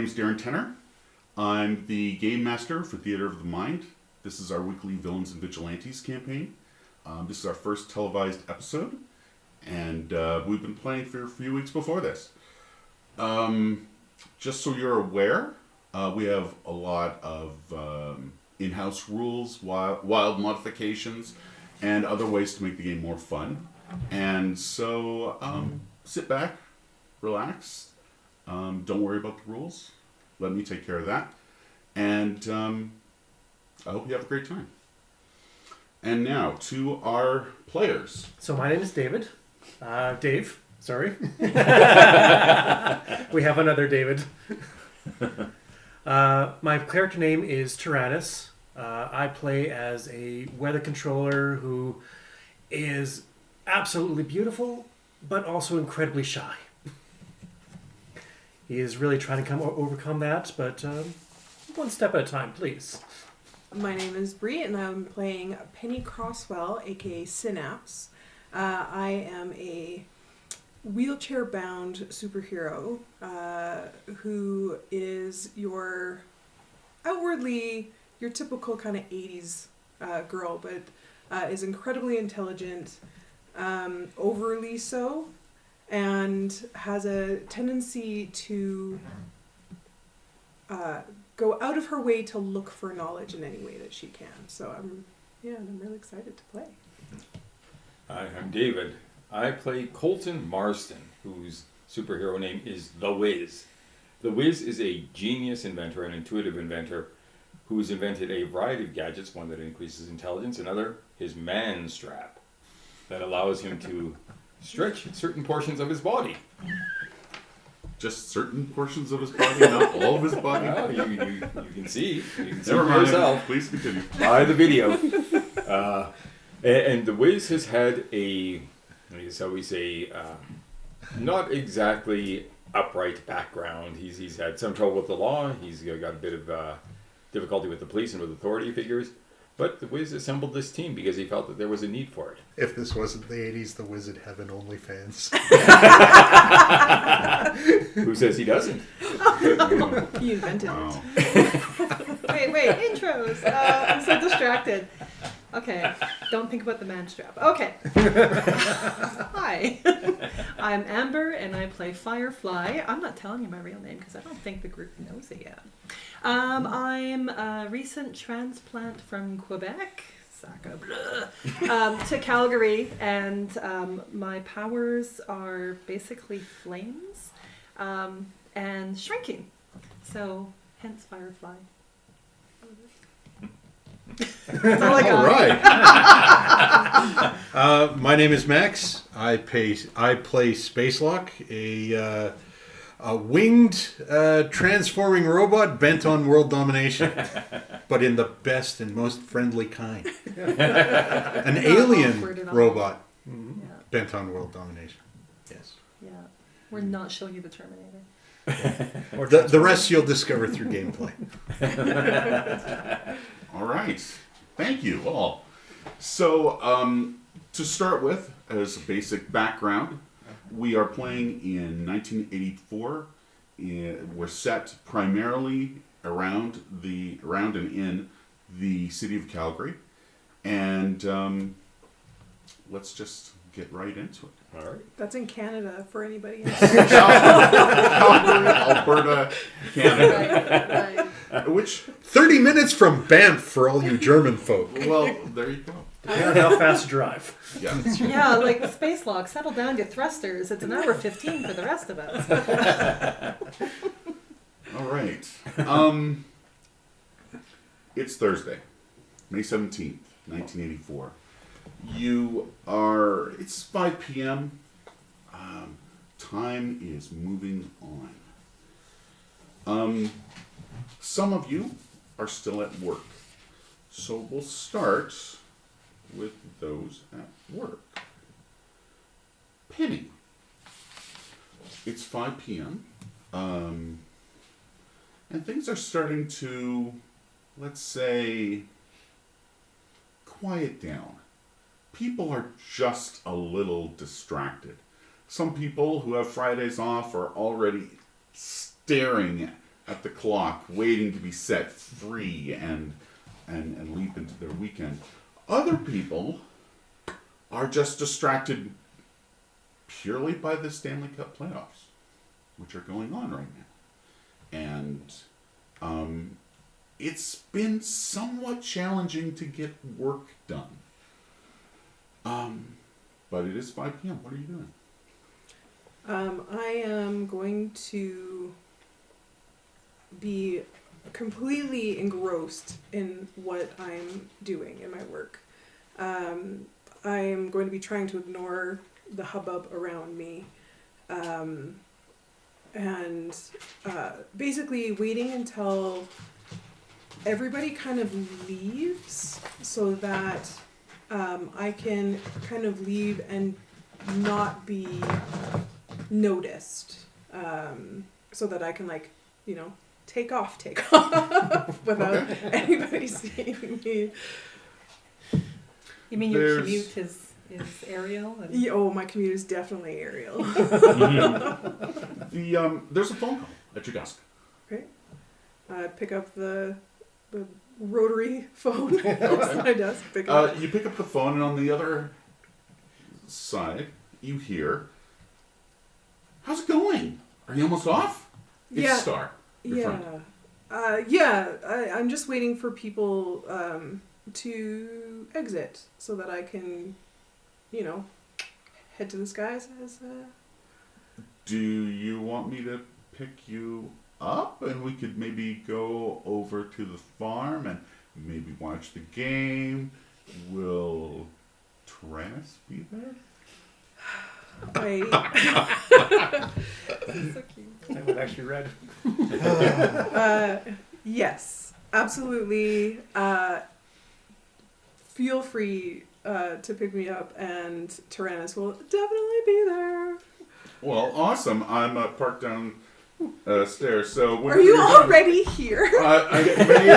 name is DARREN TENOR. I'm the Game Master for Theater of the Mind. This is our weekly Villains and Vigilantes campaign. This is our first televised episode, and we've been playing for a few weeks before this. Just so you're aware, we have a lot of in-house rules, wild modifications, and other ways to make the game more fun. And so sit back, relax, don't worry about the rules. Let me take care of that. And I hope you have a great time. And now to our players. So my name is David. Dave, sorry. We have another David. My character name is Tyrannus. I play as a weather controller who is absolutely beautiful, but also incredibly shy. He is really trying to overcome that, but one step at a time, please. My name is Bree, and I'm playing Penny Crosswell, aka Synapse. I am a wheelchair-bound superhero who is outwardly your typical kind of 80s girl, but is incredibly intelligent, overly so, and has a tendency to go out of her way to look for knowledge in any way that she can. So I'm really excited to play. Hi, I'm David. I play Colton Marston, whose superhero name is The Wiz. The Wiz is a genius inventor, an intuitive inventor, who's invented a variety of gadgets, one that increases intelligence, another, his man strap, that allows him to stretch certain portions of his body. Just certain portions of his body, not all of his body? Well, you can see. You can see Never for mind. yourself. Please continue. By the video. And The Wiz has had not exactly upright background. He's had some trouble with the law. He's got a bit of difficulty with the police and with authority figures. But The Wiz assembled this team because he felt that there was a need for it. If this wasn't the 80s, The Wiz would have an OnlyFans. Who says he doesn't? He invented Wow. it. Wait, intros. I'm so distracted. Okay, don't think about the man strap. Okay. Hi, I'm Amber, and I play Firefly. I'm not telling you my real name because I don't think the group knows it yet. I'm a recent transplant from Quebec, Sacre bleu, to Calgary, and my powers are basically flames and shrinking. So, hence Firefly. That's all I got. All right. My name is Max. I play Spacelock, a winged transforming robot bent on world domination, but in the best and most friendly kind. An alien robot bent on world domination. Yes. Yeah, we're not showing you the Terminator. Or the rest you'll discover through gameplay. All right. Thank you all. So, to start with, as a basic background, we are playing in 1984. We're set primarily around and in the city of Calgary. And let's just get right into it. All right. That's in Canada for anybody else. Calgary, Alberta, Canada. Right. Which, 30 minutes from Banff for all you German folk. well, there you go. Depends on how fast you drive. Yeah. Yeah, like the Spacelock, settle down to thrusters. It's an hour 15 for the rest of us. All right. It's Thursday, May 17th, 1984. It's 5 p.m. Time is moving on. Some of you are still at work. So we'll start with those at work. Penny. It's 5 p.m. And things are starting to, let's say, quiet down. People are just a little distracted. Some people who have Fridays off are already staring at the clock, waiting to be set free and leap into their weekend. Other people are just distracted purely by the Stanley Cup playoffs, which are going on right now. And it's been somewhat challenging to get work done. But it is 5 p.m. What are you doing? I am going to be completely engrossed in what I'm doing in my work. I am going to be trying to ignore the hubbub around me, and basically waiting until everybody kind of leaves so that I can kind of leave and not be noticed, so that I can, like, you know, take off without anybody seeing me. You mean your There's- commute is aerial? And... Yeah, oh, my commute is definitely aerial. There's a phone call at your desk. Okay. Pick up the rotary phone next to my desk. Pick it up. You pick up the phone, and on the other side, you hear, "How's it going? Are you almost off?" It's Yeah. Star. Your friend. I'm just waiting for people to exit so that I can, you know, head to the skies as. Do you want me to pick you up, and we could maybe go over to the farm and maybe watch the game? Will Tyrannus be there? So cute. I would actually read. Yes, absolutely. Feel free to pick me up, and Tyrannus will definitely be there. Well, awesome. I'm parked down stairs. So Are you already here? I may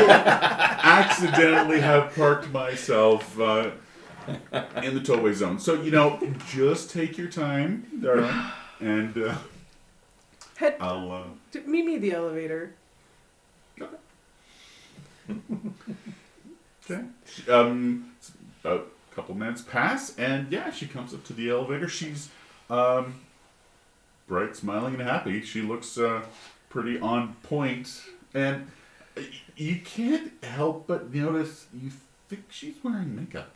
accidentally have parked myself in the tollway zone. So, you know, just take your time, darling, and Head. I'll. Meet me at the elevator. Okay. A couple minutes pass, and yeah, she comes up to the elevator. She's bright, smiling, and happy. She looks pretty on point, and you can't help but notice you think she's wearing makeup.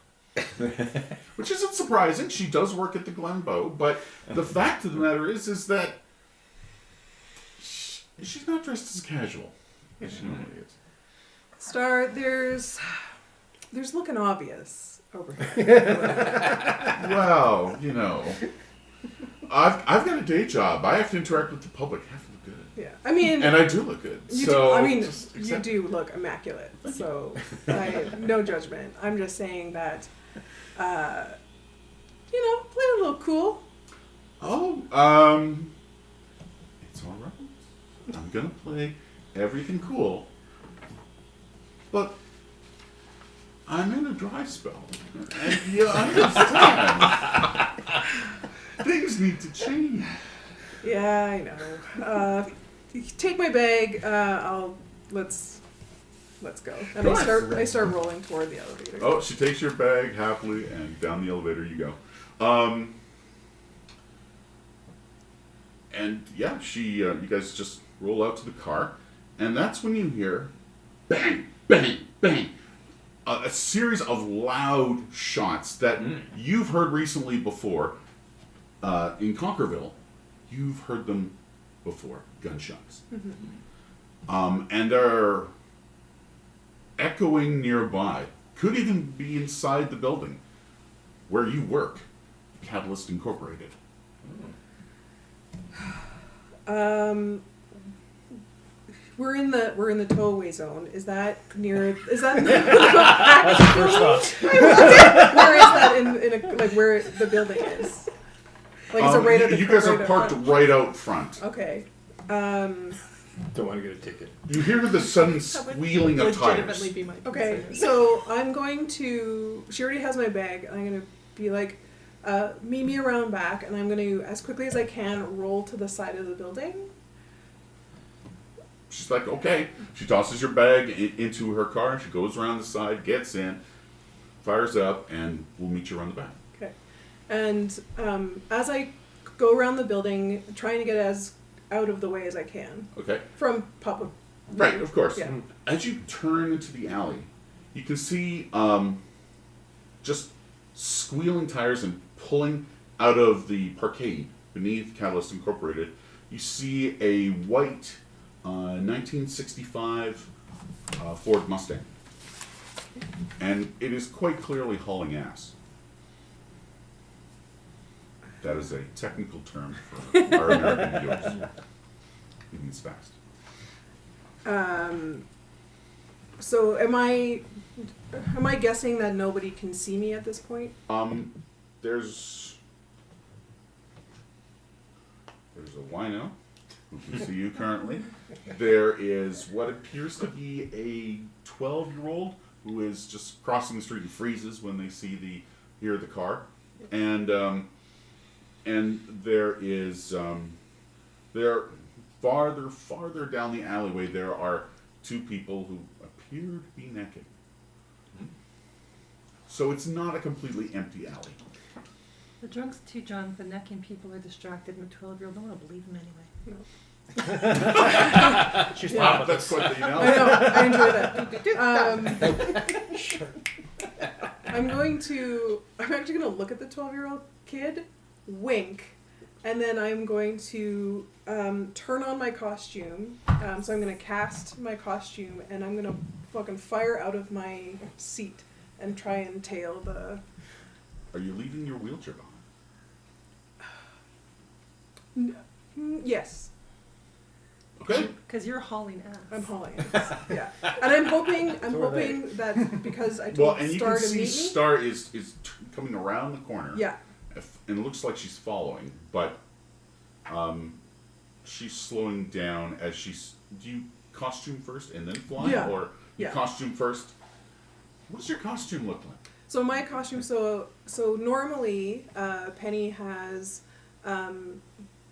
Which isn't surprising. She does work at the Glenbow, but the fact of the matter is that she's not dressed as casual as she normally is. Star, there's looking obvious over here. Well, you know, I've got a day job. I have to interact with the public. I have to look good, Yeah, I mean, and I do look good. you So do, I mean, just you accept- do look immaculate. So, no judgment. I'm just saying that, you know, play a little cool. Oh, it's all right. I'm gonna play everything cool, but I'm in a dry spell, and you understand things need to change. Yeah, I know. Take my bag. Let's go. And I start rolling toward the elevator. Oh, she takes your bag happily, and down the elevator you go. And yeah, you guys just roll out to the car, and that's when you hear bang, bang, bang. A series of loud shots that you've heard recently before. In Conquerville, you've heard them before, gunshots. And they're echoing nearby. Could even be inside the building where you work, Catalyst Incorporated. We're in the tollway zone. Is that near? Is that? That's the first thought. Where is that in like where the building is? Like is it right at the? You guys right are up parked front? right out front. Okay. Don't want to get a ticket. You hear the sudden That would squealing of legitimately tires. be my Okay. concern. So I'm going to. She already has my bag. I'm gonna be like, meet me around back, and I'm gonna as quickly as I can roll to the side of the building. she's like, okay. She tosses your bag into her car. She goes around the side, gets in, fires up, and we'll meet you around the back. Okay. And as I go around the building, trying to get as out of the way as I can Okay. from public. Right, of course. Yeah. As you turn into the alley, you can see just squealing tires and pulling out of the parkade beneath Catalyst Incorporated. You see a white 1965 Ford Mustang. And it is quite clearly hauling ass. That is a technical term for our American viewers. It means fast. So am I guessing that nobody can see me at this point? There's a wino who can see you currently. There is what appears to be a 12-year-old who is just crossing the street and freezes when they hear the car, and there is there farther down the alleyway there are two people who appear to be naked. So it's not a completely empty alley. The drunk's too drunk, the necking people are distracted, and the 12-year-old don't want to believe him anyway. She's Wow, fine with that's this. quite the I analogy. know, I enjoy that. Sure. I'm actually going to look at the 12-year-old kid, wink, and then I'm going to turn on my costume. So I'm going to cast my costume, and I'm going to fucking fire out of my seat and try and tail the... Are you leaving your wheelchair behind? Yes, Okay. Because you're hauling ass. I'm hauling it. Yeah. And I'm hoping that because I Well, told and you Star can to see meet me... Star is coming around the corner. Yeah. And it looks like she's following, but she's slowing down as she's... Do you costume first and then fly? Yeah. Or you Yeah. costume first? What does your costume look like? So my costume, so normally Penny has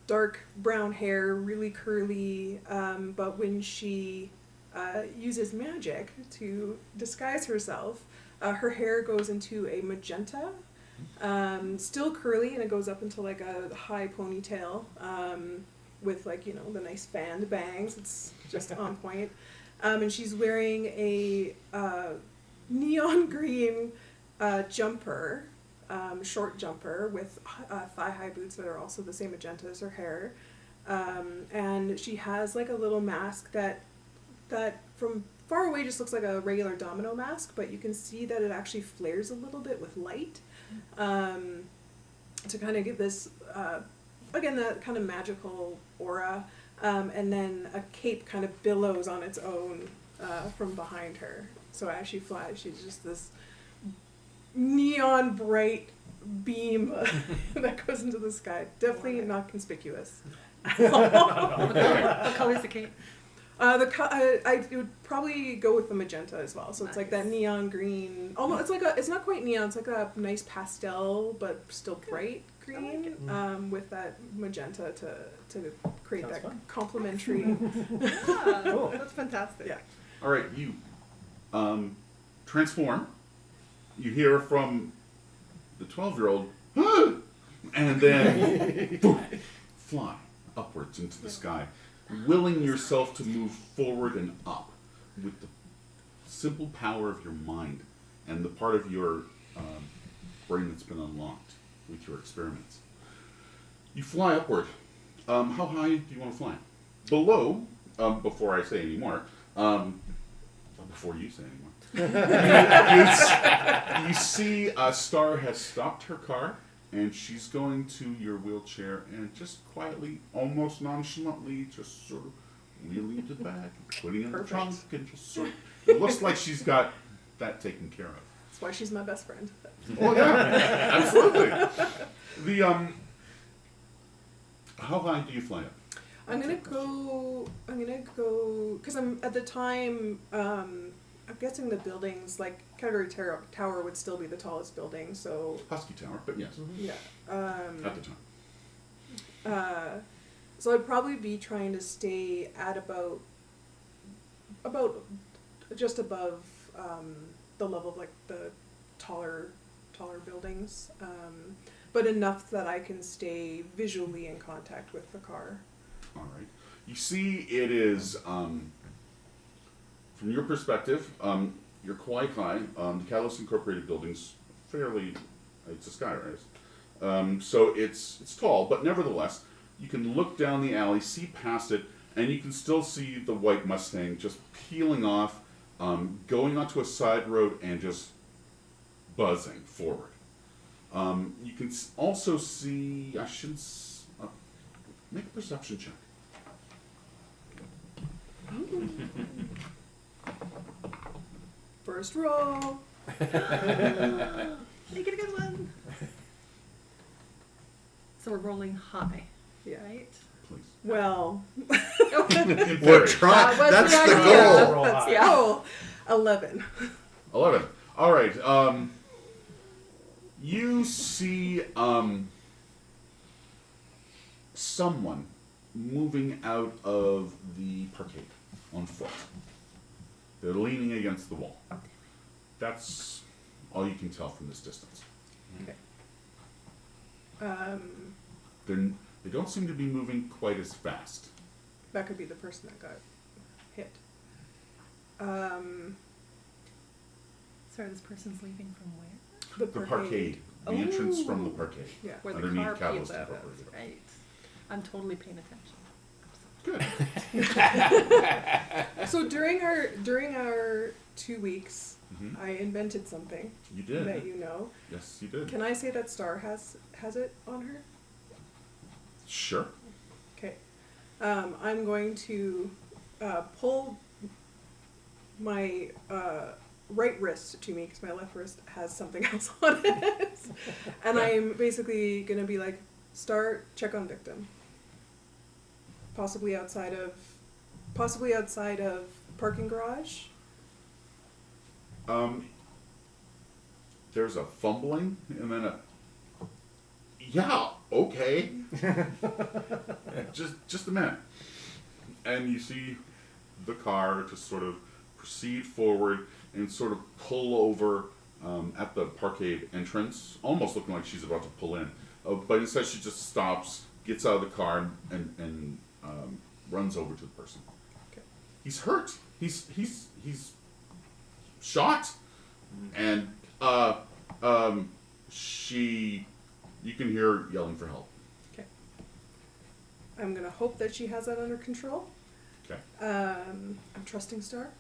dark brown hair, really curly, but when she uses magic to disguise herself, her hair goes into a magenta, still curly, and it goes up into like a high ponytail with like, you know, the nice fanned bangs. It's just on point. And she's wearing a neon green jumper, short jumper with thigh-high boots that are also the same magenta as her hair, and she has like a little mask that from far away just looks like a regular domino mask, but you can see that it actually flares a little bit with light, to kind of give this again that kind of magical aura, and then a cape kind of billows on its own from behind her. So as she flies, she's just this neon bright beam that goes into the sky. Definitely not conspicuous. What color is the cape? I would probably go with the magenta as well. So it's like that neon green. Almost, it's not quite neon. It's like a nice pastel, but still bright green, with that magenta to create Sounds that fun. complementary. Cool. That's fantastic. Yeah. All right, you transform. You hear from the 12-year-old, and then fly upwards into the sky, willing yourself to move forward and up with the simple power of your mind and the part of your brain that's been unlocked with your experiments. You fly upward. How high do you want to fly? Below, before I say any more, before you say any more, you see Star has stopped her car, and she's going to your wheelchair and just quietly, almost nonchalantly, just sort of wheeling it to the back, putting it in the Perfect. trunk, and just sort of, it looks like she's got that taken care of. That's why she's my best friend. Oh yeah, absolutely. The how high do you fly up? I'm gonna go, because I'm, at the time, I'm guessing the buildings, like, Category Tower would still be the tallest building, so, Husky Tower, but yes, yeah. at the time. So I'd probably be trying to stay at about about just above the level of like the taller buildings, but enough that I can stay visually in contact with the car. All right. You see, it is from your perspective. You're quite high. The Catalyst Incorporated building's fairly. It's a skyrise, so it's tall, but nevertheless, you can look down the alley, see past it, and you can still see the white Mustang just peeling off, going onto a side road and just buzzing forward. You can also see. I should make a perception check. First roll. Make it a good one. So we're rolling high, Yeah. right? Please. Well, We're trying. was That's the idea. goal. Roll That's high. the goal. 11. 11. All right. You see someone moving out of the parkade on foot. They're leaning against the wall. That's all you can tell from this distance. Okay. They don't seem to be moving quite as fast. That could be the person that got hit. Sorry, this person's leaving from where? The parkade. The entrance from the Oh. parkade. Yeah. Where the Underneath car Catalyst peeled out. Incorporated. That's right. I'm totally paying attention. Good. So during our 2 weeks, Mhm. I invented something You did. that you know. Yes, you did. Can I say that Star has it on her? Sure. Okay. I'm going to pull my right wrist to me because my left wrist has something else on it, and I'm basically gonna be like, Star, check on victim. Possibly outside of parking garage. There's a fumbling and then a. Yeah. Okay. just a minute. And you see the car just sort of proceed forward and sort of pull over at the parkade entrance, almost looking like she's about to pull in. But instead she just stops, gets out of the car, and runs over to the person. Okay. He's hurt. He's shot. And you can hear her yelling for help. Okay. I'm gonna hope that she has that under control. Okay. I'm trusting Star.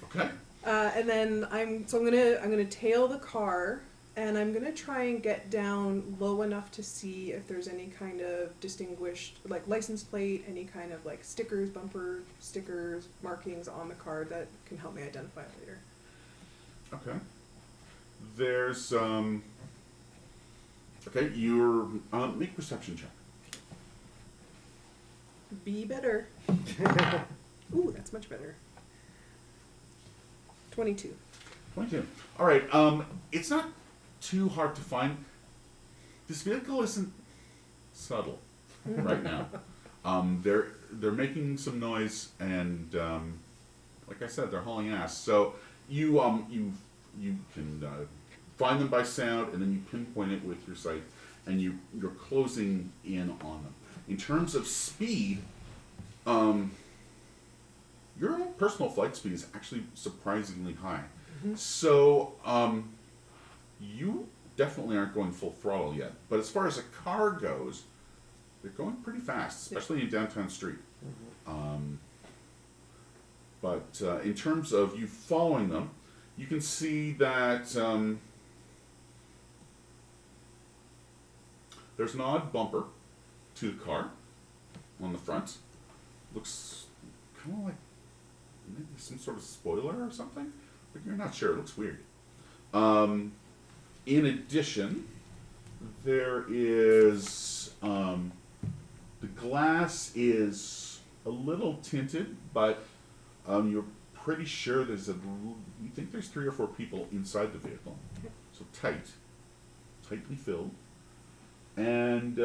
Okay. And then I'm gonna tail the car, and I'm gonna try and get down low enough to see if there's any kind of distinguished, like license plate, any kind of like stickers, bumper stickers, markings on the car that can help me identify it later. Okay. There's okay, you're make a perception check. Be better. Ooh, that's much better. 22. 22. All right. It's not too hard to find. This vehicle isn't subtle right now. They're making some noise, and like I said, they're hauling ass. So you can find them by sound, and then you pinpoint it with your sight, and you're closing in on them. In terms of speed, your own personal flight speed is actually surprisingly high. Mm-hmm. So you definitely aren't going full throttle yet. But as far as a car goes, they're going pretty fast, especially in downtown street. But in terms of you following them, you can see that there's an odd bumper to the car on the front. Looks kind of like maybe some sort of spoiler or something, but you're not sure. It looks weird. In addition, there is the glass is a little tinted, but you're pretty sure you think there's 3 or 4 people inside the vehicle, so tightly filled, and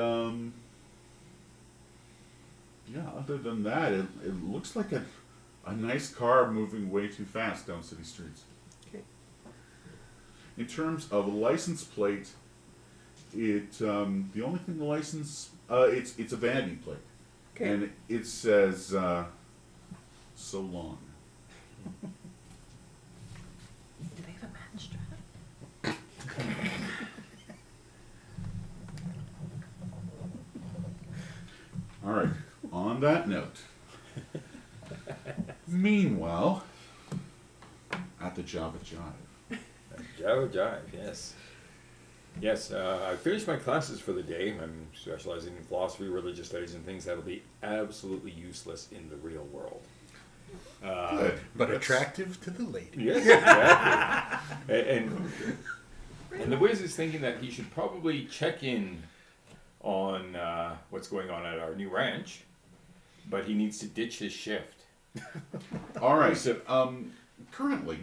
yeah. Other than that, it looks like a a nice car moving way too fast down city streets. Okay. In terms of a license plate, the only thing the license it's a vanity plate, Okay. and it says so long. Do they have a man strap? All right. On that note, meanwhile, at the Java Jive. Java Jive, yes. Yes, I finished my classes for the day. I'm specializing in philosophy, religious studies, and things that'll be absolutely useless in the real world. Good. But attractive to the lady. Yes, exactly. And the Wiz is thinking that he should probably check in on what's going on at our new ranch, but he needs to ditch his shift. All right. So- Currently,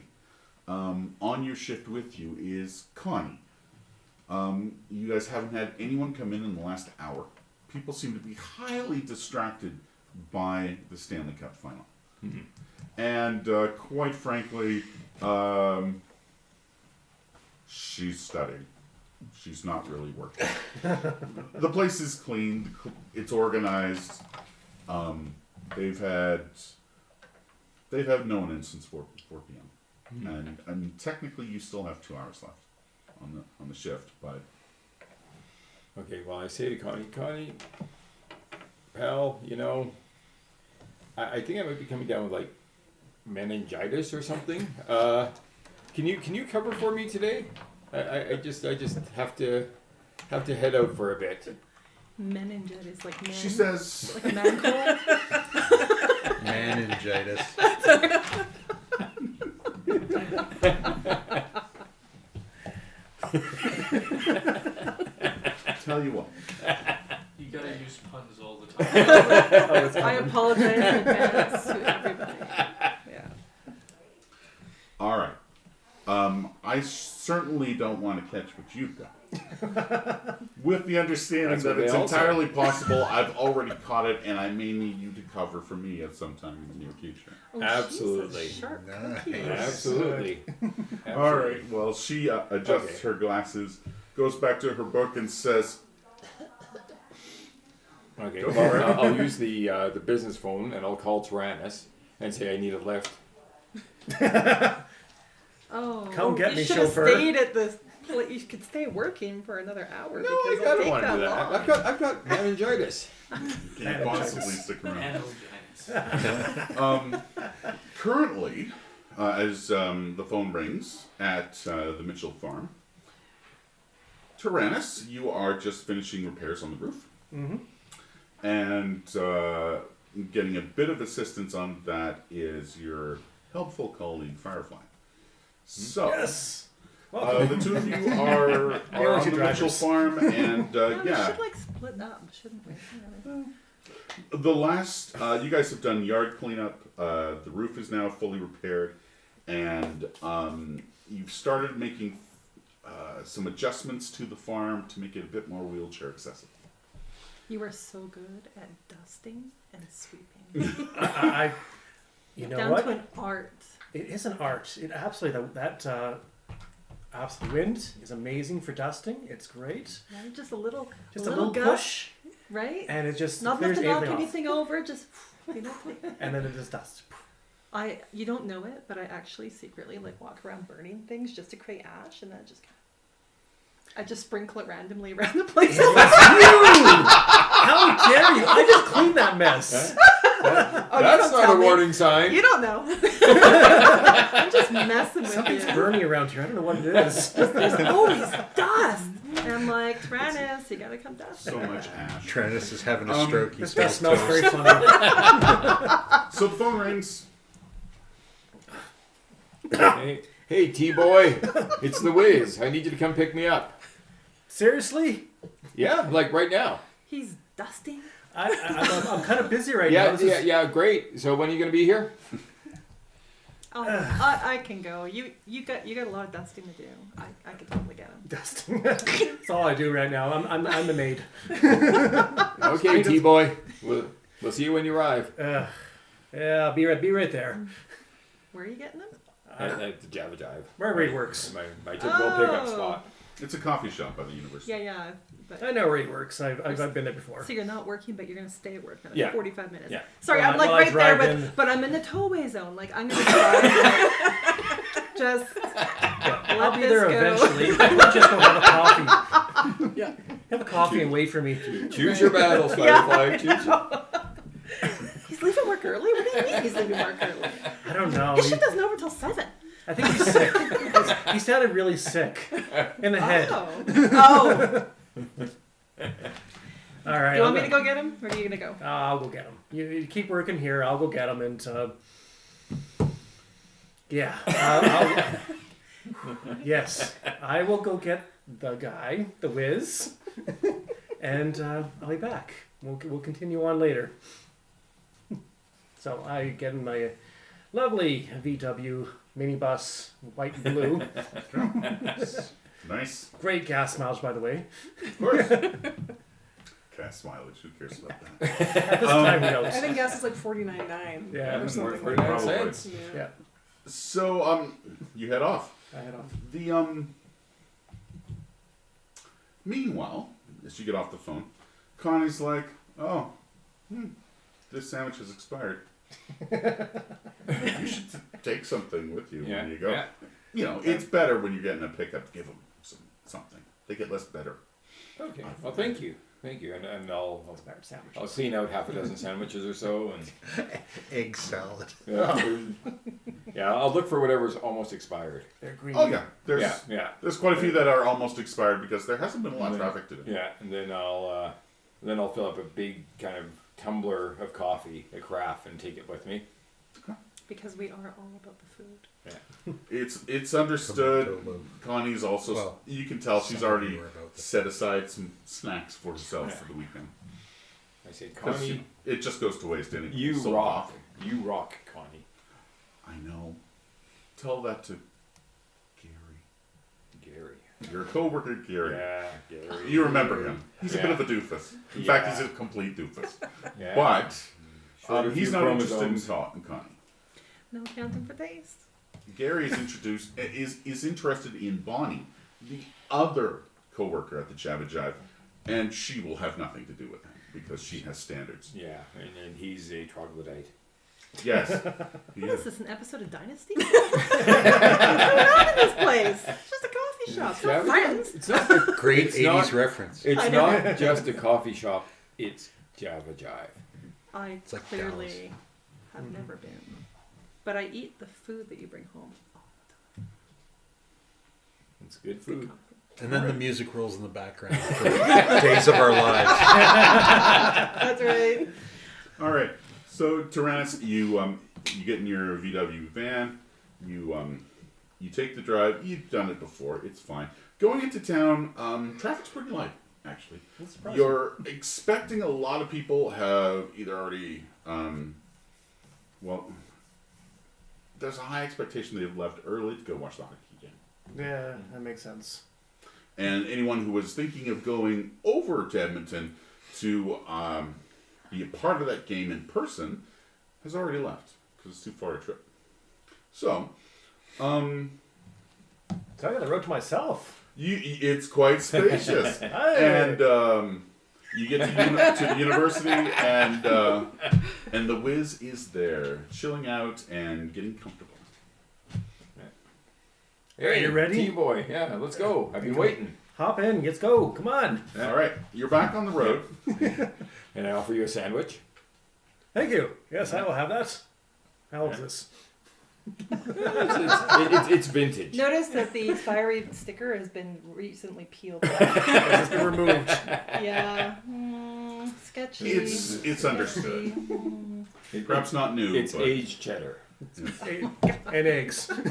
on your shift with you is Connie. You guys haven't had anyone come in the last hour. People seem to be highly distracted by the Stanley Cup final. Mhm. And quite frankly, she's studying. She's not really working. The place is clean. It's organized. They've had no one in since 4 p.m. And technically, you still have 2 hours left on the shift. But Okay, well, I say to Connie, pal, you know, I think I might be coming down with like meningitis or something. Can you cover for me today? I just have to head out for a bit. Meningitis, like man. she says, Like a man cold. Meningitis. "Tell you what, You gotta use puns all the time. I apologize in advance to everybody. Yeah. all right. I certainly don't want to catch what you've got. With the understanding That's that what it's they all say. entirely possible I've already caught it and I may need you to cover for me at some time in the near future. Oh, Absolutely. Jesus, sharp Nice. cookies. Absolutely. All right, well, she adjusts Okay. her glasses, goes back to her book and says, Okay, Go for it. well, I'll use the business phone and I'll call Tyrannus and say I need a lift. Oh, Come get you me, should have chauffeur. stayed at the. Well, you could stay working for another hour. No, because I it'll don't take want to do long. that. I've got meningitis. can't possibly stick around. Meningitis. Currently, as the phone rings at the Mitchell farm, Tyrannus, you are just finishing repairs on the roof. Mm-hmm. And getting a bit of assistance on that is your helpful colleague, Firefly. So, Yes. the two of you are only on two the Mitchell drivers. farm, and No, we yeah, should like split up, shouldn't we? Really? the last you guys have done yard cleanup. The roof is now fully repaired, and you've started making some adjustments to the farm to make it a bit more wheelchair accessible. You are so good at dusting and sweeping. I you know Down what? to an art. It is an art. It absolutely that absolute wind is amazing for dusting. It's great. Right? Just a little Little gust, push, right? and it just Not clears enough to knock everything off. anything over. Just you know. And then it just dusts. You don't know it, but I actually secretly like walk around burning things just to create ash, and then I just sprinkle it randomly around the place. It was you! How dare you! I just cleaned that mess. Oh, you That's don't not tell a me. warning sign. You don't know. I'm just messing with Something's you. burning around here. I don't know what it is. There's always dust. And I'm like, Tyrannus, you gotta come dust. So much ash. Tyrannus is having a stroke. He This mess smells smells toast. very funny. So the phone rings. Hey, T-boy, it's the Wiz. I need you to come pick me up. Seriously? Yeah, like right now. He's dusting. I'm kind of busy right now. Yeah, This is- yeah, great. So when are you gonna be here? Oh, I can go. You got a lot of dusting to do. I could totally get him. Dusting. That's all I do right now. I'm the maid. Okay, T-boy. We'll see you when you arrive. Yeah, I'll be right there. Where are you getting them? At the Java Jive. Where he works. My typical pickup spot. It's a coffee shop by the university. Yeah. But I know where he works. I've been there before. so you're not working, but you're gonna stay at work now. Yeah. 45 minutes. Yeah. Sorry, Well, I'm like well, I right there, drive in. but I'm in the tollway zone. Like I'm gonna drive. Just I'll be this there go. eventually. We'll just go have a coffee. Yeah. Have a coffee and wait for me. Choose your battles, Firefly. Choose He's leaving work early. What do you mean he's leaving work early? I don't know. His shit doesn't over till 7. I think he's sick. He sounded really sick in the head. Oh. All right. Do you want me to go get him, or are you gonna go? I'll go get him. You keep working here. I'll go get him, and yeah. Yes, I will go get the guy, the Wiz, and I'll be back. We'll continue on later. So I get in my lovely VW minibus, white and blue. Nice. Great gas mileage, by the way. Of course. Gas mileage. Who cares about that? At this time, who I knows? think gas is like $49.9. Yeah, or something like 49 that. cents. Yeah. Yeah, So, you head off. I had off. The, meanwhile, as you get off the phone, Connie's like, oh, this sandwich has expired. You should take something with you when you go. Yeah. You know, it's better when you're getting a pickup. Give them something. They get less better. Okay. Well, thank you. And I'll Sandwich. clean out half a dozen sandwiches or so, and Egg salad. yeah, I'll look for whatever's almost expired. They're green. Oh, yeah. Yeah. There's quite a few that are almost expired because there hasn't been a lot of traffic today. Yeah, and then I'll fill up a big kind of tumbler of coffee, a carafe, and take it with me. Because we are all about the food. It's understood. Tomato. Connie's also, Well, you can tell she's something already more about that. set aside some snacks for herself for the weekend. I say, 'Cause Connie, it just goes to waste anyway. you So rock. often. You rock, Connie. I know. Tell that to Gary. your coworker Gary. Yeah, Gary. You remember him. He's a bit Yeah. of a doofus. In fact, he's Yeah. a complete doofus. Yeah. But Short a he's few not interested in chromosomes. Connie. No counting for taste. Gary is interested in Bonnie, the other coworker at the Jabba Jive, and she will have nothing to do with him because she has standards. Yeah, and he's a troglodyte. Yes. What is this, an episode of Dynasty? What's going on in this place? It's just a coffee shop. It's not Yeah. friends. It's not the, Great It's 80s not- reference. it's I know. not just a coffee shop. It's Java Jive. I like clearly have never been. But I eat the food that you bring home. It's good Good food. coffee. And then the music rolls in the background for Days of Our Lives. That's right. All right. So Tyrannus, you get in your VW van. You take the drive. You've done it before. It's fine. Going into town, traffic's pretty light actually. That's surprising. You're expecting a lot of people have either already well. There's a high expectation they've left early to go watch the hockey game. Yeah, that makes sense. And anyone who was thinking of going over to Edmonton to be a part of that game in person has already left because it's too far a trip. So, So I got the road to myself. it's quite spacious, Hey. and you get to the university, and the Wiz is there, chilling out and getting comfortable. Hey, you ready? T-boy. Yeah, let's go. I've been waiting. Hop in, let's go. Come on. All right, you're back on the road. And I offer you a sandwich. Thank you. Yes, I will have that. How old is this? It's vintage. Notice that the expiry sticker has been recently peeled back. It's been removed. Yeah. Sketchy. It's understood. Perhaps not new, It's but aged cheddar. And eggs. Free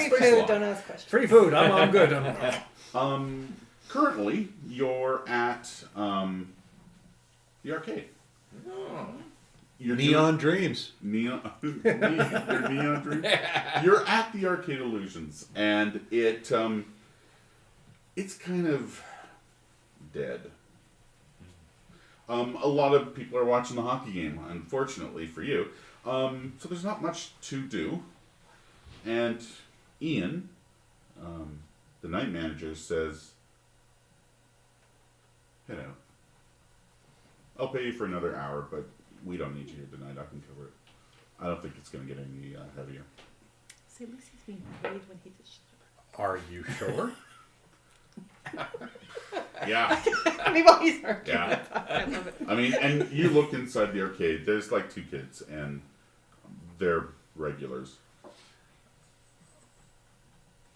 Space food, law. don't ask questions. Free food. I'm good. Currently, you're at the arcade. You're Neon Dreams. Neon Dream. You're at the Arcade Illusions, and it's kind of dead. A lot of people are watching the hockey game, unfortunately for you. So there's not much to do. And Ian, the night manager, says, head out. I'll pay you for another hour, but we don't need you here tonight. I can cover it. I don't think it's going to get any heavier. See, at least he's being paid when he just. Are you sure? Yeah. We've always argued. Yeah. I love it. I mean, and you look inside the arcade, there's like 2 kids, and they're regulars.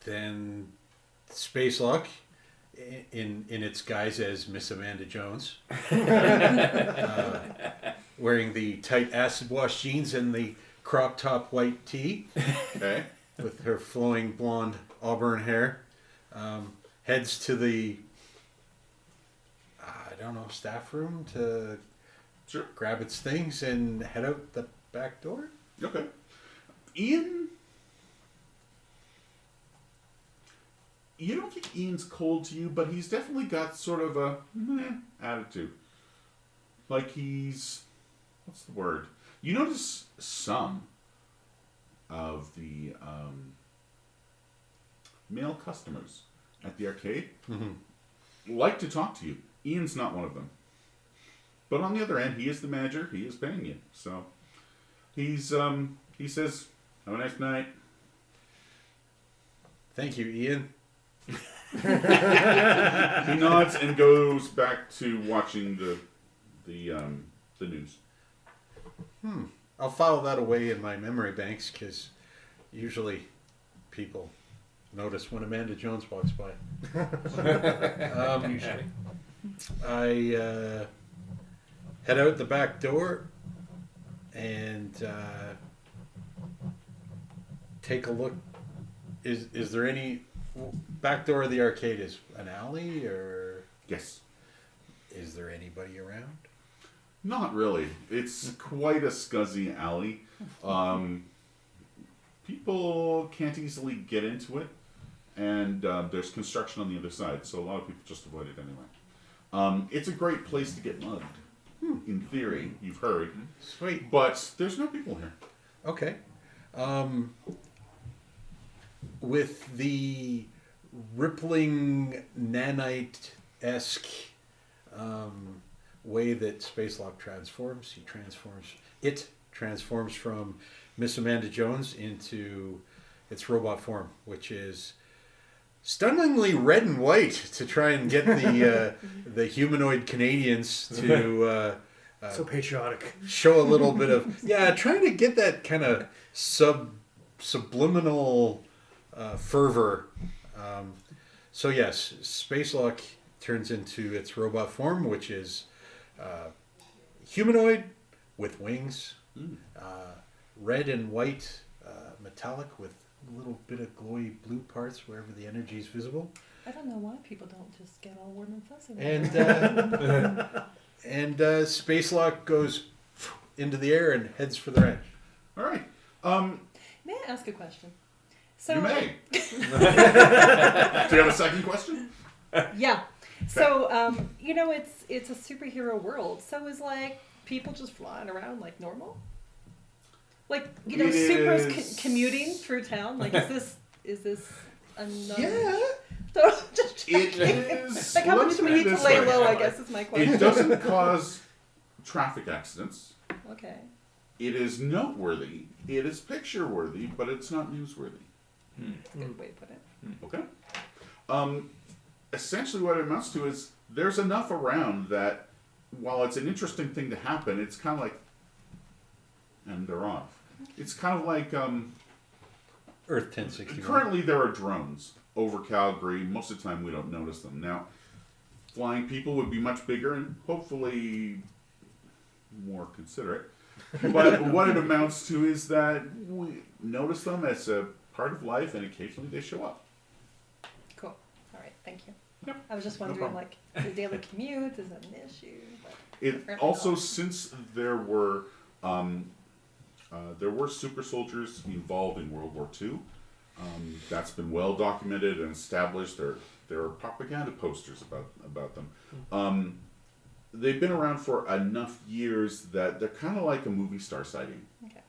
Then Spacelock, in its guise as Miss Amanda Jones, wearing the tight acid wash jeans and the crop top white tee, Okay? with her flowing blonde auburn hair, heads to the staff room to Sure. grab its things and head out the back door. Okay. Ian, you don't think Ian's cold to you, but he's definitely got sort of a meh attitude. Like he's, what's the word? You notice some of the male customers at the arcade like to talk to you. Ian's not one of them. But on the other end, he is the manager. He is paying you. So he's he says, have a nice night. Thank you, Ian. He nods and goes back to watching the news. I'll file that away in my memory banks because usually people notice when Amanda Jones walks by. Usually. I head out the back door and take a look. Is there any back door of the arcade is an alley, or Yes. is there anybody around? Not really. It's quite a scuzzy alley. People can't easily get into it, and there's construction on the other side, so a lot of people just avoid it anyway. It's a great place to get mugged, in theory, you've heard. Sweet. But there's no people here. Okay. With the rippling nanite-esque way that Spacelock transforms, it transforms from Miss Amanda Jones into its robot form, which is stunningly red and white to try and get the the humanoid Canadians to So patriotic. show a little bit of trying to get that kind of subliminal fervor. So yes, Spacelock turns into its robot form, which is humanoid with wings, red and white, metallic with a little bit of glowy blue parts wherever the energy is visible. I don't know why people don't just get all warm and fuzzy. And Spacelock goes into the air and heads for the ranch. All right. May I ask a question? So, You may. Do you have a second question? Yeah. So, it's a superhero world. So is like people just flying around like normal? Like, It supers is- commuting through town? Like, is this another... Yeah. So, just It checking. is. Like, how let much do me we put need it to this lay way. low, I guess is my question. It doesn't cause traffic accidents. Okay. It is noteworthy. It is picture-worthy, but it's not newsworthy. That's a good way to put it. Okay. Essentially, what it amounts to is there's enough around that while it's an interesting thing to happen, it's kind of like, and they're off. It's kind of like Earth 1061. currently there are drones over Calgary. Most of the time, we don't notice them. Now, flying people would be much bigger and hopefully more considerate. But what it amounts to is that we notice them as a part of life, and occasionally they show up. Cool. All right. Thank you. Yep. I was just No wondering, problem. like, the daily commute is an issue. But It apparently also, not. since there were super soldiers involved in World War II, that's been well documented and established. There are propaganda posters about them. they've been around for enough years that they're kind of like a movie star sighting. Okay.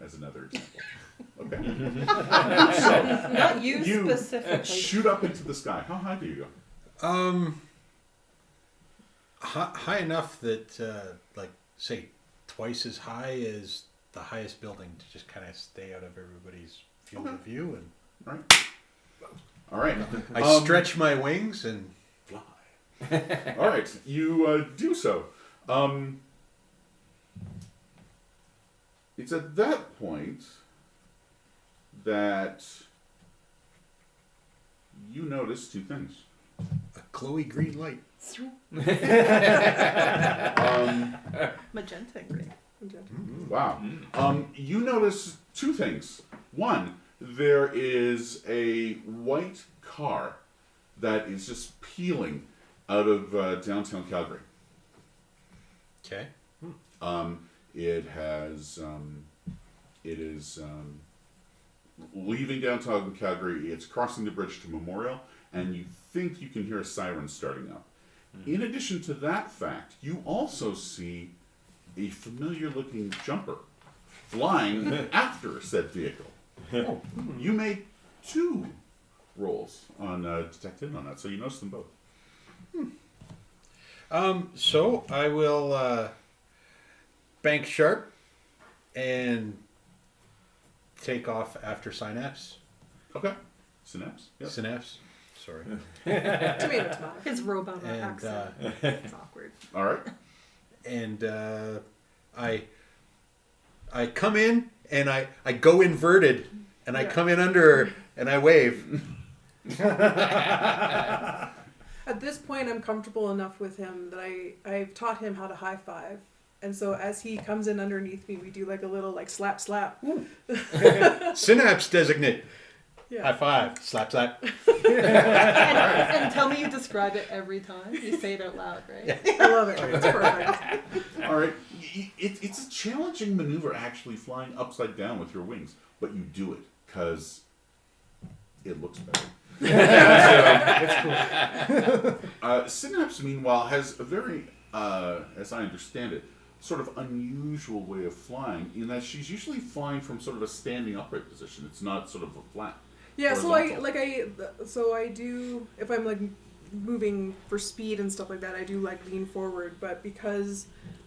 As another example. Okay. Not you You specifically. shoot up into the sky. How high do you go? High enough that, like, say, twice as high as the highest building to just kind of stay out of everybody's field of view. And Right. All right. I stretch my wings and fly. All right. You do so. It's at that point that you notice two things. A glowy green light. Magenta green. Wow. You notice two things. One, there is a white car that is just peeling out of downtown Calgary. Okay. It is leaving downtown Calgary. It's crossing the bridge to Memorial, and you think you can hear a siren starting up. In addition to that fact, you also see a familiar-looking jumper flying after said vehicle. You made 2 rolls on detective on that, so you notice them both. So I will bank sharp and take off after Synapse. Okay. Synapse. Yep. Synapse. Sorry. Tomato, tomato. His robot And, accent. It's awkward. All right. And I come in and I go inverted and I come in under her and I wave. At this point, I'm comfortable enough with him that I've taught him how to high five. And so as he comes in underneath me, we do like a little like slap slap. Synapse designate. Yeah. High five. Slap slap. And tell me you describe it every time. You say it out loud, right? I love it. It's perfect. All right. It's a challenging maneuver actually flying upside down with your wings, but you do it because it looks better. It's cool. Synapse, meanwhile, has a very, as I understand it, sort of unusual way of flying in that she's usually flying from sort of a standing upright position. It's not sort of a flat. Yeah, horizontal. so I do, if I'm like moving for speed and stuff like that, I do like lean forward, but because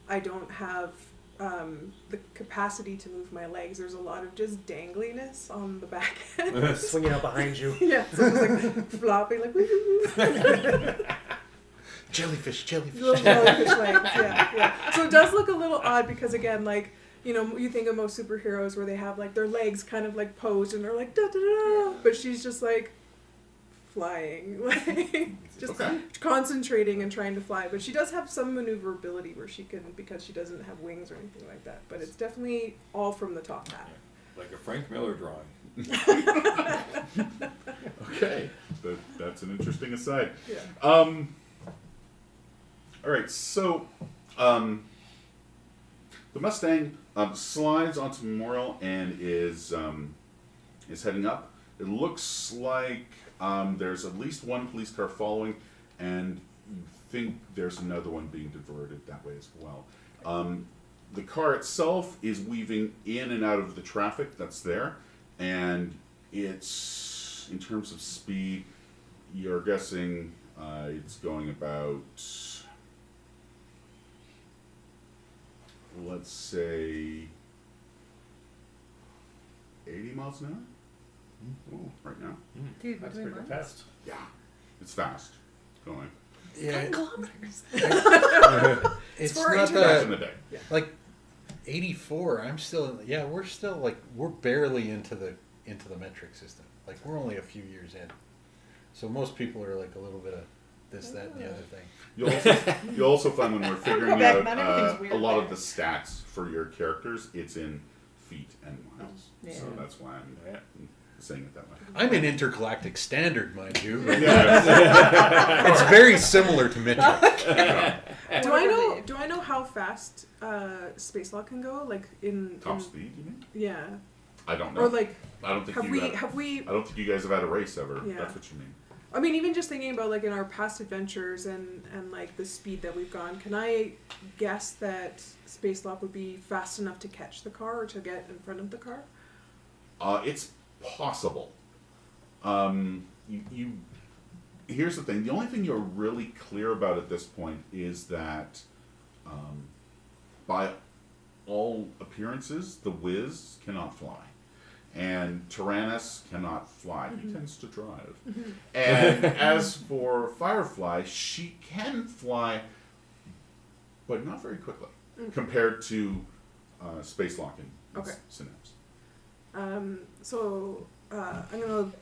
I don't have the capacity to move my legs, there's a lot of just dangliness on the back end. Swinging out behind you. Yeah, so it's like flopping, like Jellyfish. little jellyfish legs. Yeah. So it does look a little odd because again, like, you know, you think of most superheroes where they have like their legs kind of like posed and they're like da da da, but she's just like flying, like just concentrating and trying to fly. But she does have some maneuverability where she can, because she doesn't have wings or anything like that. But it's definitely all from the top hat. Like a Frank Miller drawing. Okay, that's an interesting aside. Yeah. All right, so the Mustang slides onto Memorial and is heading up. It looks like there's at least one police car following, and you think there's another one being diverted that way as well. The car itself is weaving in and out of the traffic that's there, and it's, in terms of speed, you're guessing it's going about, let's say, 80 miles an hour? Ooh, right now. Dude, we're That's doing pretty mine. fast. Yeah, it's fast going. 10 kilometers. It's for not Back in the day. like 84. I'm still we're barely into the metric system. Like we're only a few years in. So most people are like a little bit of this, that, and the other thing. You'll also find when we're figuring Quebec, out man, everything's weird a lot of there. the stats for your characters, it's in feet and miles. Yeah. So that's why I'm saying it that way. I'm in intergalactic standard, mind you. But Yeah. it's very similar to metric. Do I know how fast Spacelock can go? Like in Top speed, you mean? Yeah. I don't know. Or like I don't think have you we have, have we I don't think you guys have had a race ever. Yeah. That's what you mean. I mean, even just thinking about like in our past adventures and like the speed that we've gone, can I guess that Space Lock would be fast enough to catch the car or to get in front of the car? It's possible. Here's the thing. The only thing you're really clear about at this point is that, by all appearances, the Wiz cannot fly. And Tyrannus cannot fly. He tends to drive. And as for Firefly, she can fly, but not very quickly compared to Space Lock and Synapse. So I'm gonna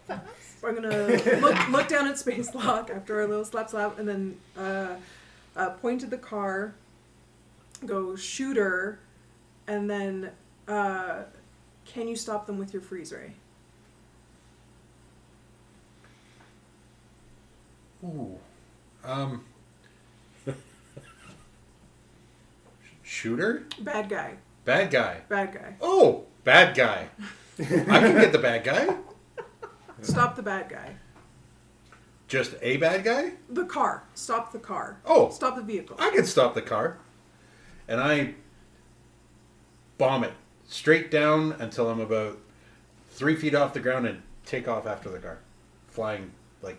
look down at Space Lock after our little slap, and then point at the car, go shoot her, and then can you stop them with your freeze ray? Ooh. Shooter? Bad guy. Bad guy. Bad guy. Oh, bad guy. I can get the bad guy. Stop the bad guy. Just a bad guy? The car. Stop the car. Oh. Stop the vehicle. I can stop the car. And I bomb it straight down until I'm about 3 feet off the ground and take off after the car. Flying like...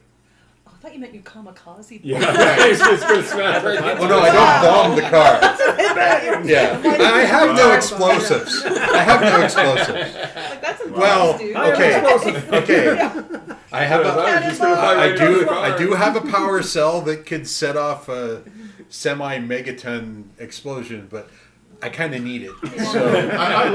Oh, I thought you meant you kamikaze. Yeah, it's just going to smash right Oh no, I don't bomb the car. Yeah. I have no explosives. I have no explosives. Like, that's intense, Well, dude. okay. I have I do have a Cannonball. power cell that could set off a semi-megaton explosion, but I kind of need it. So I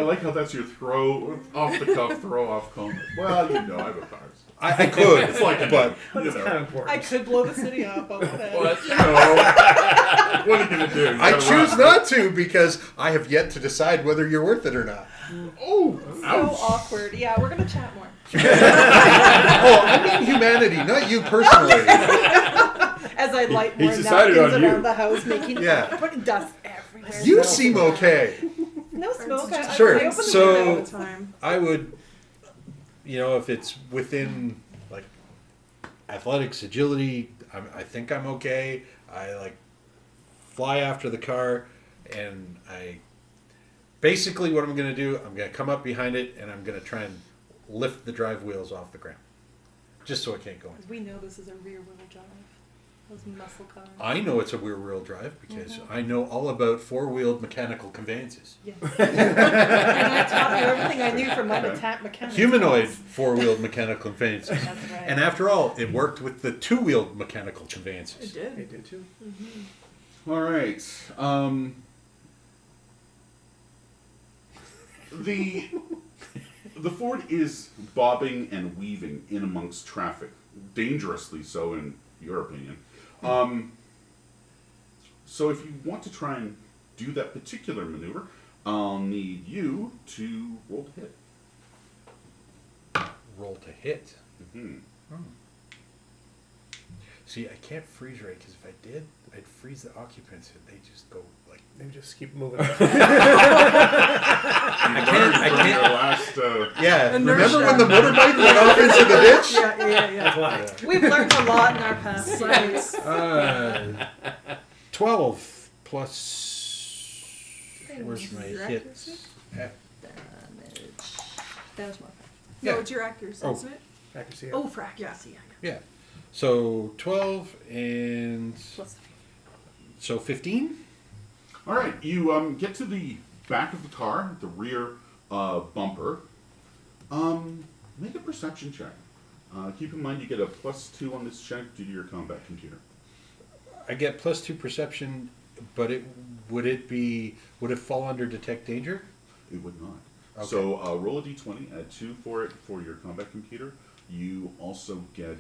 like how that's your throw off the cuff, throw off comment. Well, I have a power. I could, It's like but It's kind of important. I could blow the city up. But What are you gonna do? I choose not to because I have yet to decide whether you're worth it or not. Oh, so ouch. awkward. Yeah, we're gonna chat more. Oh, I mean humanity, not you personally. As I light He's more decided napkins on you. around the house, making putting dust everywhere. You seem okay. No smoke. I Sure. open the So- window. all the time. I would, if it's within like athletics, agility, I think I'm okay. I like fly after the car, and basically what I'm going to do, I'm going to come up behind it, and I'm going to try and lift the drive wheels off the ground, just so it can't go in. We know this is a rear wheel drive. Those muscle cars. I know it's a rear-wheel drive because I know all about four-wheeled mechanical conveyances. Yes. And I taught you everything I knew from my mechanics. Humanoid four-wheeled mechanical conveyances. That's right. And after all, it worked with the two-wheeled mechanical It conveyances. did. They did too. All right. The Ford is bobbing and weaving in amongst traffic, dangerously so, in your opinion. So if you want to try and do that particular maneuver, I'll need you to roll to hit. Roll to hit. Mm-hmm. See, I can't freeze ray because if I did, I'd freeze the occupants and they just go like. They just keep moving. I can't. Last, Yeah, Inertia. remember when the motorbike went off into the ditch? Yeah. We've learned a lot in our past Science. 12 plus. Where's my Your hit? accuracy? damage. That was more. No, Yeah. it's your accuracy, Oh. isn't it? Accuracy. Oh, for accuracy. Yeah. So 12 and Plus the so 15. all right, you get to the back of the car, the rear bumper. Make a perception check. Keep in mind you get a +2 on this check due to your combat computer. I get +2 perception, but would it fall under detect danger? It would not. Okay. So roll a d20, add 2 for it for your combat computer. You also get.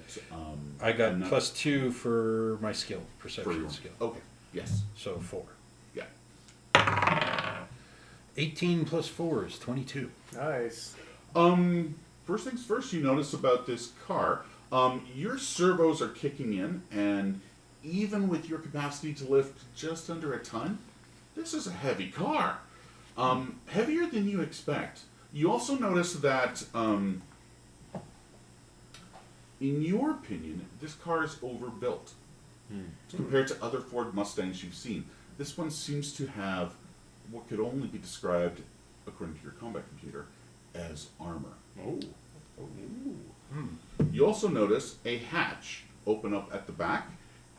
I got enough +2 for my skill, for perception your skill. Okay. Yes. So 4. Yeah. 18 plus 4 is 22. Nice. First things first, you notice about this car. Your servos are kicking in, and even with your capacity to lift just under a ton, this is a heavy car. Heavier than you expect. You also notice that in your opinion, this car is overbuilt compared to other Ford Mustangs you've seen. This one seems to have what could only be described, according to your combat computer, as armor. Oh. You also notice a hatch open up at the back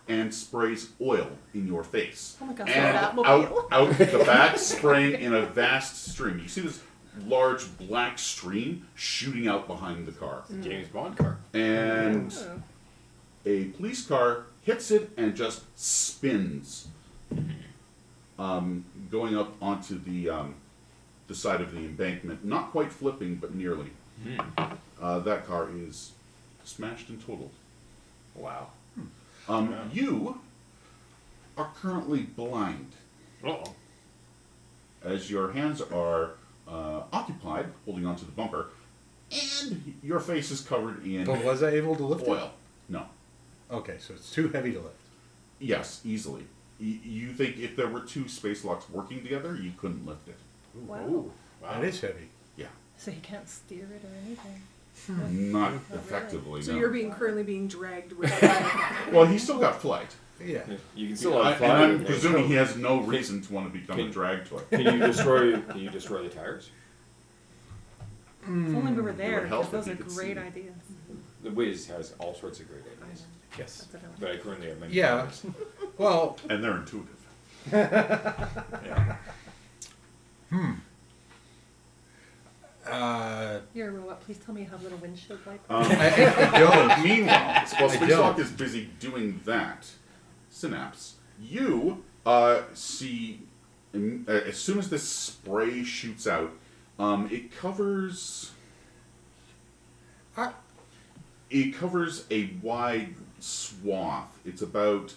and sprays oil in your face. Oh my gosh, And a Batmobile. out the back, spraying in a vast stream. You see this large black stream shooting out behind the car. James Bond car. And Oh. a police car hits it and just spins, going up onto the side of the embankment. Not quite flipping, but nearly. That car is smashed and totaled. Wow. You are currently blind, Uh-oh. as your hands are occupied holding onto the bumper, and your face is covered in But was I able to lift oil. No. it? Okay, so it's too heavy to lift. Yes, easily. You think if there were two space locks working together, you couldn't lift it. Wow. Ooh. Wow. That is heavy. Yeah. So he can't steer it or anything. Not effectively, So no. you're currently being dragged with the Well, he's still got flight. Yeah. You can still And fly. I'm with it. presuming he has no reason to want to become a Can- drag toy. Can you destroy the tires? If only we were there, would help because those if are you could great see. ideas. The Wiz has all sorts of great ideas. Yes. That's what I want. But I currently have many. Yeah. tires. Well, And they're intuitive. Yeah. You're a robot. Please tell me you have little windshield wipers. I don't. Meanwhile, while I Space don't. Lock is busy doing that, Synapse, you see, as soon as this spray shoots out, it covers a wide swath. It's about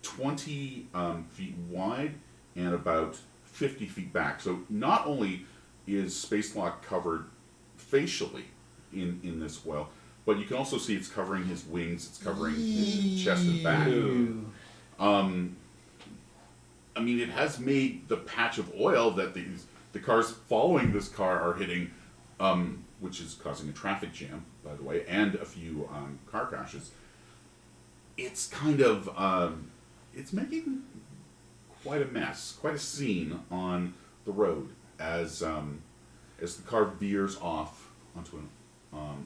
20 feet wide and about 50 feet back. So not only is Space Lock covered facially in this oil, but you can also see it's covering his wings, it's covering his chest and back. I mean, it has made the patch of oil that the cars following this car are hitting, which is causing a traffic jam, by the way, and a few car crashes. It's kind of, it's making quite a mess, quite a scene on the road as the car veers off onto an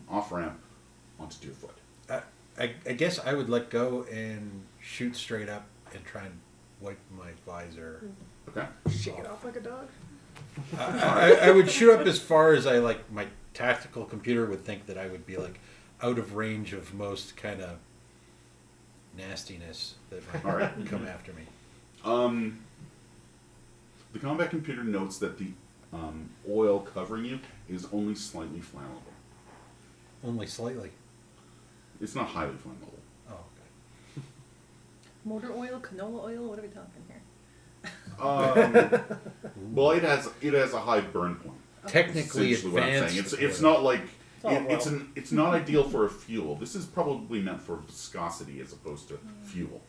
off ramp onto Deerfoot. I guess I would let go and shoot straight up and try and wipe my visor. Okay. shake it off like a dog. I would shoot up as far as I like. My tactical computer would think that I would be like out of range of most kind of nastiness that might All right. come after me. The combat computer notes that the oil covering you is only slightly flammable. Only slightly. It's not highly flammable. Oh, okay. Motor oil, canola oil. What are we talking here? Well, it has a high burn point. Technically Essentially what I'm saying. advanced. It's oil. not like all it's not ideal for a fuel. This is probably meant for viscosity as opposed to fuel.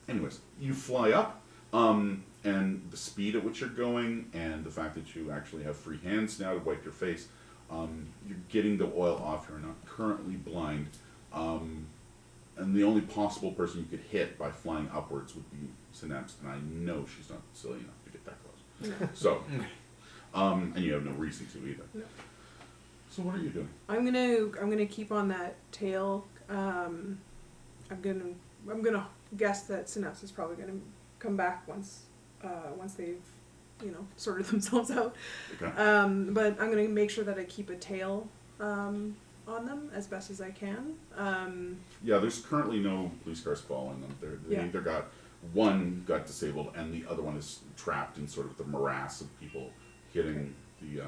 Anyways, you fly up, and the speed at which you're going, and the fact that you actually have free hands now to wipe your face, you're getting the oil off. You're not currently blind, and the only possible person you could hit by flying upwards would be Synapse, and I know she's not silly enough to get that close. So, and you have no reason to either. No. So what are you doing? I'm gonna keep on that tail. I'm gonna guess that Synapse is probably gonna come back once they've sorted themselves out. Okay. But I'm gonna make sure that I keep a tail on them as best as I can. Yeah, there's currently no police cars following them. They Yeah. either one got disabled, and the other one is trapped in sort of the morass of people hitting the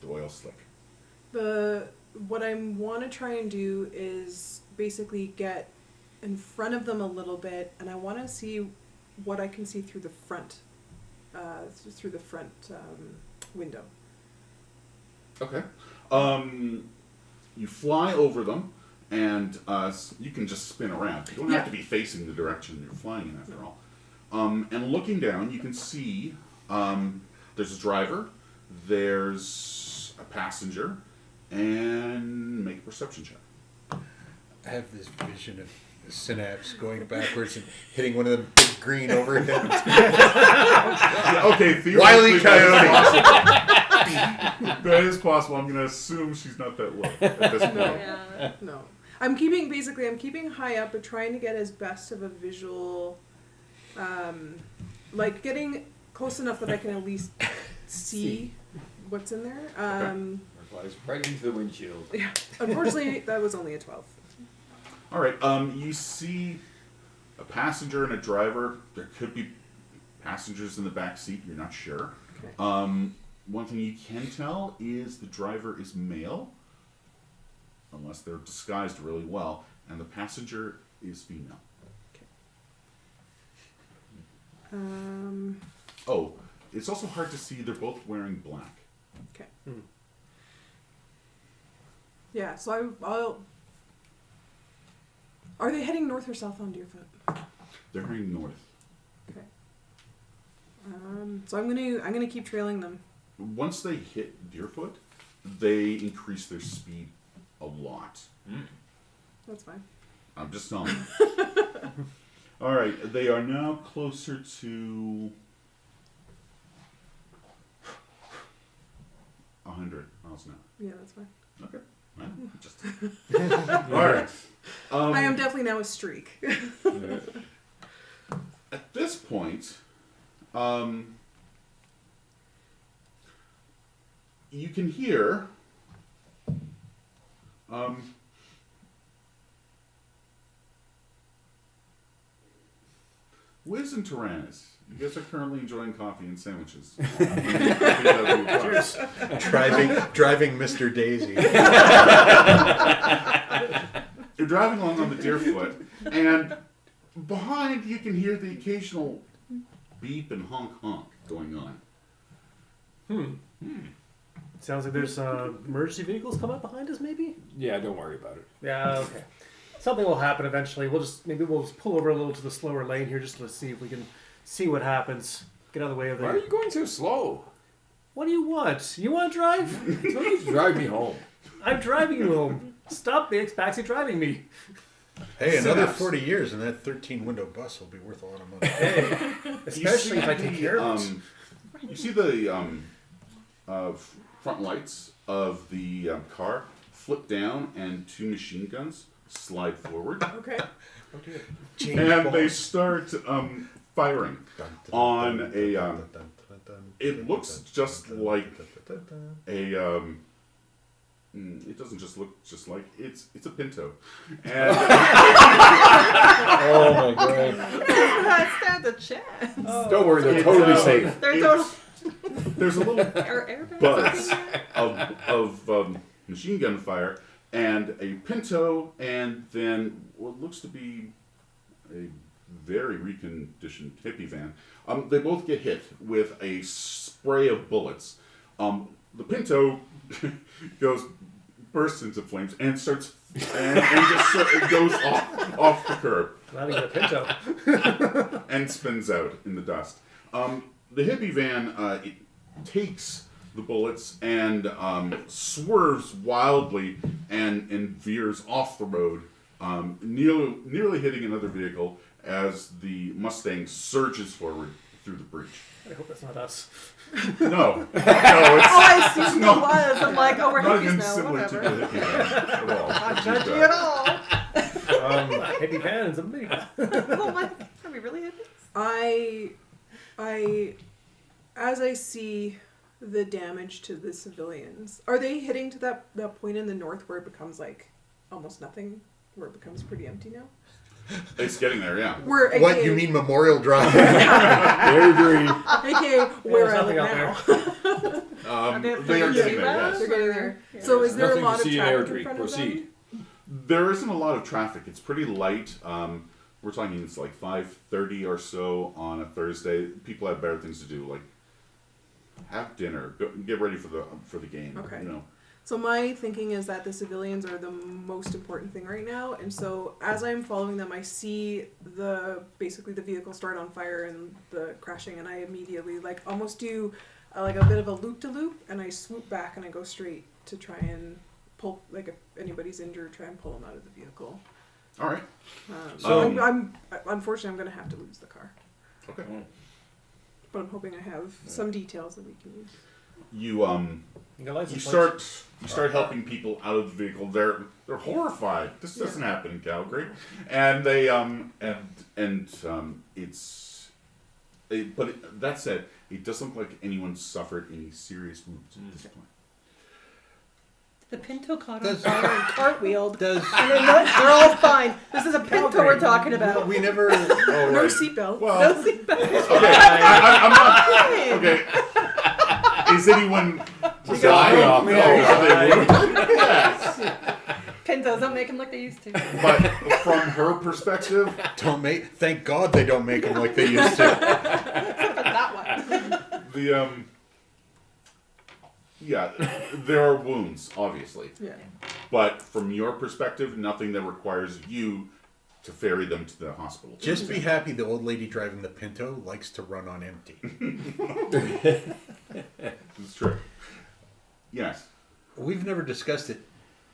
oil slick. What I want to try and do is basically get in front of them a little bit, and I want to see what I can see through the front, window. Okay. You fly over them, and you can just spin around. You don't have to be facing the direction you're flying in, after all. And looking down, you can see there's a driver. There's a passenger and make a perception check. I have this vision of Synapse going backwards and hitting one of the big green overhead. Okay, Wile E. theoretically, Coyote. that is possible. I'm going to assume she's not that low at this point. No. Yeah. No. I'm keeping high up, but trying to get as best of a visual, like getting close enough that I can at least see what's in there. Or flies right into the windshield. Yeah. Unfortunately, that was only a 12. All right. You see a passenger and a driver. There could be passengers in the back seat. You're not sure. Okay. One thing you can tell is the driver is male, unless they're disguised really well, and the passenger is female. Oh, it's also hard to see. They're both wearing black. Okay. Yeah. So I'll. Are they heading north or south on Deerfoot? They're heading north. Okay. So I'm gonna keep trailing them. Once they hit Deerfoot, they increase their speed a lot. That's fine. I'm just telling you. All right, they are now closer to 100 miles an hour. Yeah, that's fine. Okay. Well, just all right. I am definitely now a streak. At this point, you can hear Wiz and Tyrannus. You guys are currently enjoying coffee and sandwiches. Cheers. driving Mr. Daisy. You're driving along on the Deerfoot, and behind you can hear the occasional beep and honk honk going on. Sounds like there's emergency vehicles coming up behind us, maybe? Yeah, don't worry about it. Yeah, okay. Something will happen eventually. We'll just pull over a little to the slower lane here just to see if we can see what happens. Get out of the way of Why are there. you going so slow? What do you want? You want to drive? Don't drive me home. I'm driving you home. Stop the backseat driving me. Hey, another Synapse. 40 years and that 13-window bus will be worth a lot of money. Hey, especially if I take care of it. You see the front lights of the car flip down, and two machine guns slide forward, Okay. and they start firing on a. It looks just like a. It doesn't just look just like it's a Pinto, and Oh my god. Stand a chance. Don't worry, they're It's, totally safe. They're total there's a little airbags. buzz of machine gun fire, and a Pinto, and then what looks to be a very reconditioned hippie van. They both get hit with a spray of bullets. The Pinto bursts into flames and starts and just it goes off the curb Not even a Pinto. and spins out in the dust. The hippie van it takes the bullets and swerves wildly and veers off the road, nearly hitting another vehicle as the Mustang surges forward through the breach. I hope that's not us. No, it's I assumed No. it was. I'm like, oh, we're not hippies even now. similar to the Whatever. hippie van at all. Not judgy at all. Hippie fans of me. Oh my, are we really hippies? As I see the damage to the civilians, are they hitting to that point in the north where it becomes like almost nothing, where it becomes pretty empty now? It's getting there, yeah. Where What, AKA you mean Memorial Drive? Very green. AKA where I There's live nothing now. Are they They are getting there, flying yes. They're getting there. Yeah. So is there a Nothing lot to of see in traffic in Airdrie. front of Proceed. them? There isn't a lot of traffic. It's pretty light. We're talking it's like 5:30 or so on a Thursday. People have better things to do, like have dinner, get ready for the game. Okay. You know. So my thinking is that the civilians are the most important thing right now, and so as I'm following them, I see basically the vehicle start on fire and the crashing, and I immediately almost do like a bit of a loop to loop, and I swoop back and I go straight to try and pull, like if anybody's injured, try and pull them out of the vehicle. All right. So I'm unfortunately I'm going to have to lose the car, Okay. but I'm hoping I have some details that we can use. You You got license you plates? start helping people out of the vehicle. They're horrified. This doesn't happen in Calgary, and they but that said, it doesn't look like anyone suffered any serious wounds at this point. The Pinto caught on Does- fire and cartwheeled. Does And they're all fine. This is a Pinto we're talking about. we never? Oh, No right. seatbelt. Well, No seatbelt. okay. I'm not. Okay. Is anyone? off. Yes. Pintos don't make them like they used to. But from her perspective, Don't make. Thank God they don't make them like they used to. But that one. the yeah, there are wounds, obviously. Yeah. But from your perspective, nothing that requires you to ferry them to the hospital. Just be happy the old lady driving the Pinto likes to run on empty. It's true. Yes. We've never discussed it.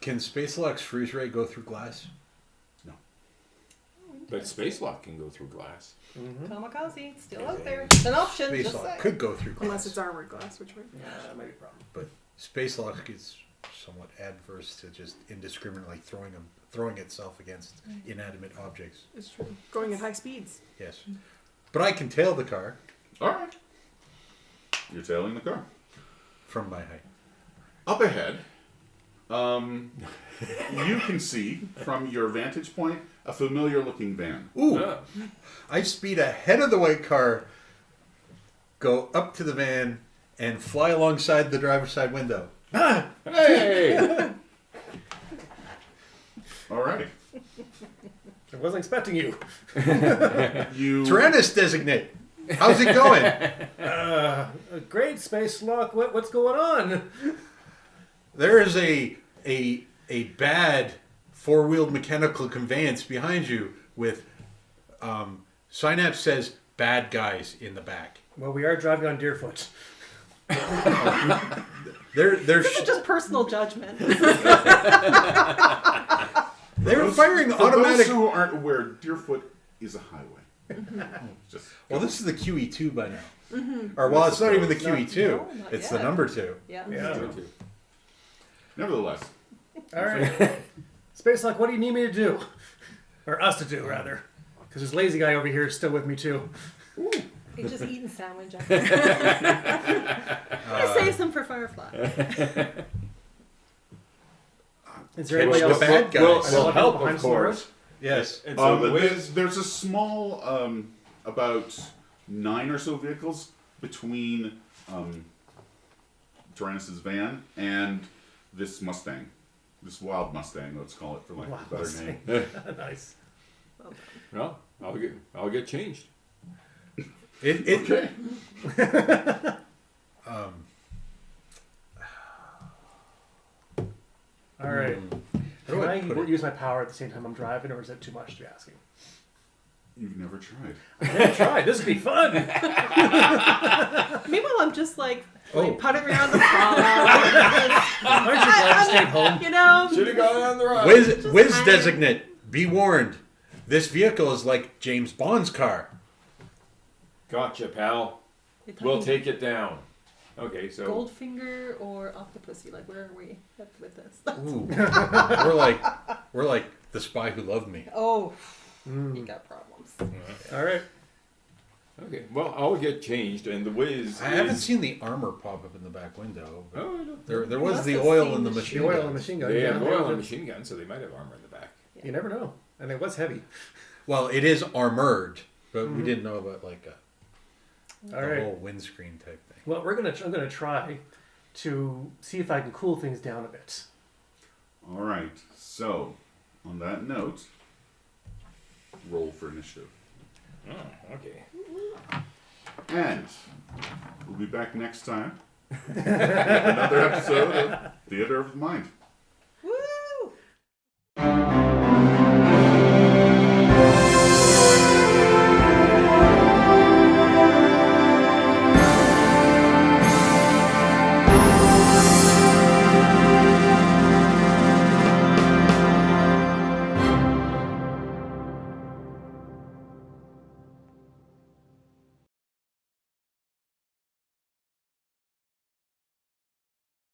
Can Spacelock's freeze ray go through glass? But Spacelock can go through glass. Kamikaze, still out there. It's an option. Just Spacelock say. could go through glass. Unless it's armored glass, which might be. Yeah, that might be a problem. But Spacelock is somewhat adverse to just indiscriminately throwing itself against inanimate objects. It's true. Going at high speeds. Yes. But I can tail the car All right. You're tailing the car. from my height. Up ahead, you can see from your vantage point a familiar-looking van. Ooh! Ah. I speed ahead of the white car, go up to the van, and fly alongside the driver's side window. Hey! All right. I wasn't expecting you. You. Tyrannus designate. How's it going? Great, Space Lock. What's going on? There is a bad four-wheeled mechanical conveyance behind you with Synapse says bad guys in the back. Well, we are driving on Deerfoot. They're This is just personal judgment. they're firing For automatic. those who aren't aware, Deerfoot is a highway. Just. Well, this is the QE2 by now. Or well, it's not even the QE2. No, not It's yet. the number 2. Yeah. Yeah. Nevertheless, All right. Space Lock, what do you need me to do? Or us to do, rather. Because this lazy guy over here is still with me, too. He's just eating sandwich. I save some for Firefly. Is there anybody the else? bad guys. Well, help, behind of some road? course. Yes. And so the there's a small, about 9 or so vehicles between Tyrannus's van and this Mustang. This wild Mustang, let's call it, for lack of a better Mustang. name. Nice. Well, I'll get changed. Okay. All right. How do Can I I put it? use my power at the same time I'm driving, or is that too much to be asking? You've never tried. I never tried. This would be fun. Meanwhile, I'm just like Oh. putting around the car. Aren't you glad you stayed home? You know, Should have gone on the ride. Whiz hang. designate. Be warned. This vehicle is like James Bond's car. Gotcha, pal. You're talking We'll take it down. Okay, so Goldfinger or Octopussy. Like, where are we with this? Ooh. we're like the spy who loved me. Oh, you got problems. All right. okay. Well, I'll get changed, and the Wiz. I haven't is- seen the armor pop up in the back window. But Oh, I don't- there You was must the have oil seen in the the machine. The oil guns. and machine gun. They yeah, have there oil was and a- machine guns, so they might have armor in the back. You never know. And it was heavy. Well, it is armored, but we didn't know about like a All the right. whole windscreen type thing. Well, I'm gonna try to see if I can cool things down a bit. All right. So, on that note, roll for initiative. Oh, okay. And we'll be back next time with another episode of Theater of the Mind.